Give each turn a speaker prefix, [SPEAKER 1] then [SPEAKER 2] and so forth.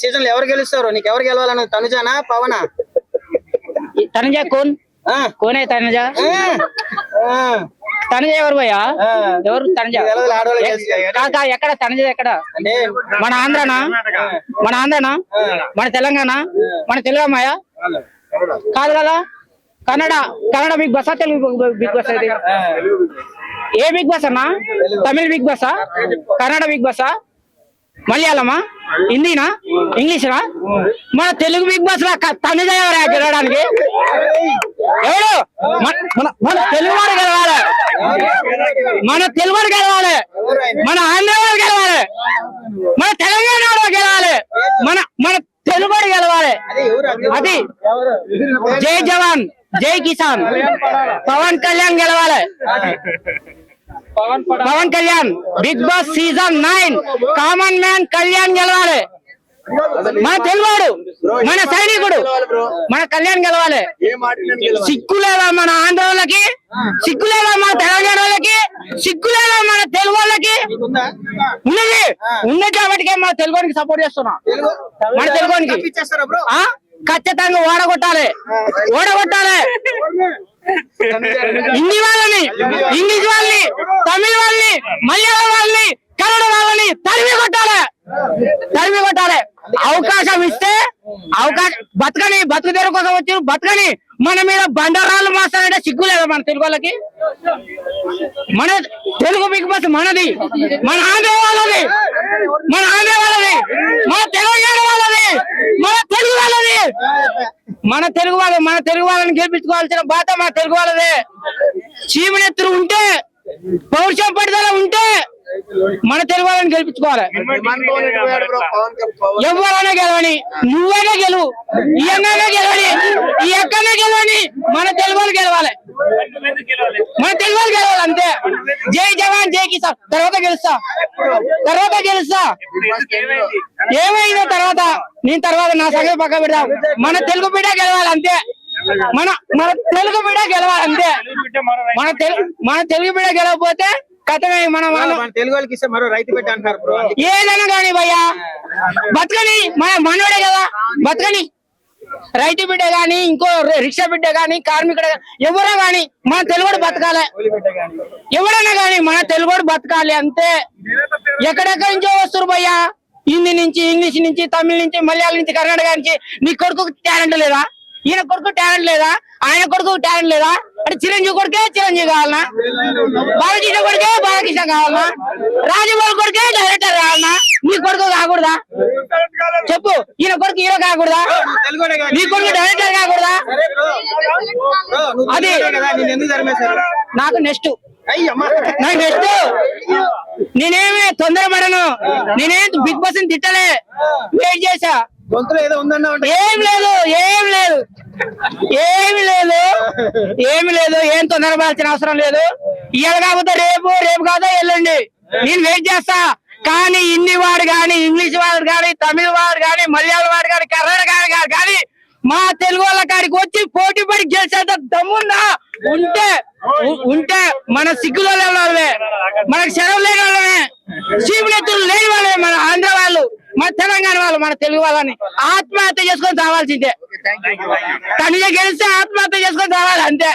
[SPEAKER 1] Season లో ఎవరు గెలుస్తారు? నీకు ఎవరు గెలవాలని? తనుజానా పవనా?
[SPEAKER 2] తనుజ కోన్ కోనే తనుజ తనుజ ఎవరు భయ్యా? ఎవరు తనుజ? ఎక్కడ తనుజ ఎక్కడ? మన ఆంధ్రనా? మన ఆంధ్రనా? మన తెలంగాణ? మన తెలుగు అమ్మాయా? కాదు కదా. కన్నడ కన్నడ బిగ్ బాసా? Telugu big boss? అయితే ఏ బిగ్ బాస్ అన్నా? తమిళ బిగ్ బాసా? కన్నడ బిగ్ బాసా? మలయాళమా? హిందీనా? ఇంగ్లీషా? మన తెలుగు బిగ్ బాస్ తమిళ ఎవరా గెలవడానికి? ఎవరు? మన తెలుగు వాడు గెలవాలి, మన తెలుగు వాడు గెలవాలి, మన ఆంధ్ర వాడు గెలవాలి, మన తెలంగాణ వాడు గెలవాలి, మన మన తెలుగు వాడు గెలవాలి. అది జై జవాన్ జై కిసాన్ పవన్ కళ్యాణ్ గెలవాలి. Pawan Kalyan Bigg Boss season 9 common man Kalyan గెలవాలి. మన తెలుగువాడు, మన సైనికుడు, మన కళ్యాణ్ గెలవాలి. సిగ్గు లేదా మన ఆంధ్ర వాళ్ళకి? సిగ్గు లేదా మన తెలంగాణ వాళ్ళకి? సిగ్గు లేదా మన తెలుగు వాళ్ళకి? ఉన్నది ఉన్నది కాబట్టి మన తెలుగునికి సపోర్ట్ చేస్తున్నాం. మన తెలుగునికి ఖచ్చితంగా ఓడగొట్టాలి, ఓడగొట్టాలి. హిందీ వాళ్ళని, ఇంగ్లీష్ వాళ్ళని, తమిళ వాళ్ళని, మలయాళం వాళ్ళని, కన్నడ వాళ్ళని తరిమి కొట్టాలి, తరిమి కొట్టాలి. అవకాశం ఇస్తే అవకాశం బతకని, బతుకు తెర కోసం వచ్చి బతకని. మన మీద బండరాళ్ళు మాస్తానంటే సిగ్గు లేదా మన తెలుగు వాళ్ళకి? మన తెలుగు బిగ్ బాస్ మనది, మన ఆంధ్ర వాళ్ళది, మన ఆంధ్ర వాళ్ళది, మన తెలంగాణ వాళ్ళది, మన తెలుగు వాళ్ళది, మన తెలుగు వాళ్ళు. మన తెలుగు వాళ్ళని గెలిపించుకోవాల్సిన బాధ్యత మన తెలుగు వాళ్ళదే. చీమనెత్తురు ఉంటే, పౌరుషం పట్టుదల ఉంటే మన తెలుగు వాళ్ళని గెలిపించుకోవాలి. ఎవరైనా గెలవని, నువ్వైనా గెలువు, ఈ అన్నైనా గెలవని, ఈ అక్కనే గెలవని, మన తెలుగు వాళ్ళు గెలవాలి, మన తెలుగు వాళ్ళు గెలవాలి అంతే. జై జవాన్ జై కిసాన్. తర్వాత గెలుస్తా, తర్వాత గెలుస్తా. ఏమైందో తర్వాత నేను తర్వాత నా సంగతి పక్క పెడదాం. మన తెలుగు బిడ్డ గెలవాలి అంతే. మన మన తెలుగు బిడ్డ గెలవాలి అంతే. మన తెలుగు బిడ్డ గెలవకపోతే కథమే. మనం
[SPEAKER 1] తెలుగు వాళ్ళకి ఇస్తే మరో రైతు బిడ్డ అంటారు బ్రో.
[SPEAKER 2] ఏదైనా కానీ భయ్యా బతకని, మన మనోడే కదా బతకని. రైతు బిడ్డ గాని, ఇంకో రిక్షా బిడ్డ గాని, కార్మికుడు ఎవరో గాని మన తెలుగుడు బతకాలి. ఎవరైనా గాని మన తెలుగుడు బతకాలి అంతే. ఎక్కడెక్కడి నుంచో వస్తారు భయ్యా, హిందీ నుంచి, ఇంగ్లీష్ నుంచి, తమిళ నుంచి, మలయాళం నుంచి, కర్ణాటక నుంచి. నీ కొడుకు టాలెంట్ లేదా? ఈయన కొడుకు టాలెంట్ లేదా? ఆయన కొడుకు టాలెంట్ లేదా? అంటే చిరంజీవి కొడుకే చిరంజీవి కావాలనా? బాలకృష్ణ కొడుకే బాలకృష్ణ కావాలనా? రాజమౌళి కొడుకే డైరెక్టర్ కావాలనా? నీ కొడుకు కాకూడదా? చెప్పు. ఈయన కొడుకు హీరో కాకూడదా? నీ కొడుకు డైరెక్టర్ కాకూడదా? అది నాకు నెక్స్ట్, నాకు నెక్స్ట్. నేనేమి తొందరపడను, నేనేం బిగ్ బాస్ ని తిట్టలే, వెయిట్ చేసా. ఏం లేదు, ఏం లేదు, ఏమి లేదు, ఏమి లేదు. ఏం తొందరపడాల్సిన అవసరం లేదు. ఇవాళ కాకపోతే రేపు, రేపు కాదా ఎల్లుండి నేను వెయిట్ చేస్తా. కానీ హిందీ వాడు కానీ, ఇంగ్లీష్ వాడు కానీ, తమిళ వాడు కానీ, మలయాళం వాడు కానీ, కర్ణాటక కానీ మా తెలుగు వాళ్ళ కాడికి వచ్చి పోటీ పడి గెలిచేంత దమ్ముందా ఉంటే ఉంటే మన సిగ్గులో లేని వాళ్ళే, మనకు సెలవు లేని వాళ్ళమే, చీపులెత్తులు లేని వాళ్ళే మన ఆంధ్ర వాళ్ళు, మన తెలంగాణ వాళ్ళు. మన తెలుగు వాళ్ళని ఆత్మహత్య చేసుకొని రావాల్సిందే. తనిజ గెలిస్తే ఆత్మహత్య చేసుకొని రావాలి అంతే.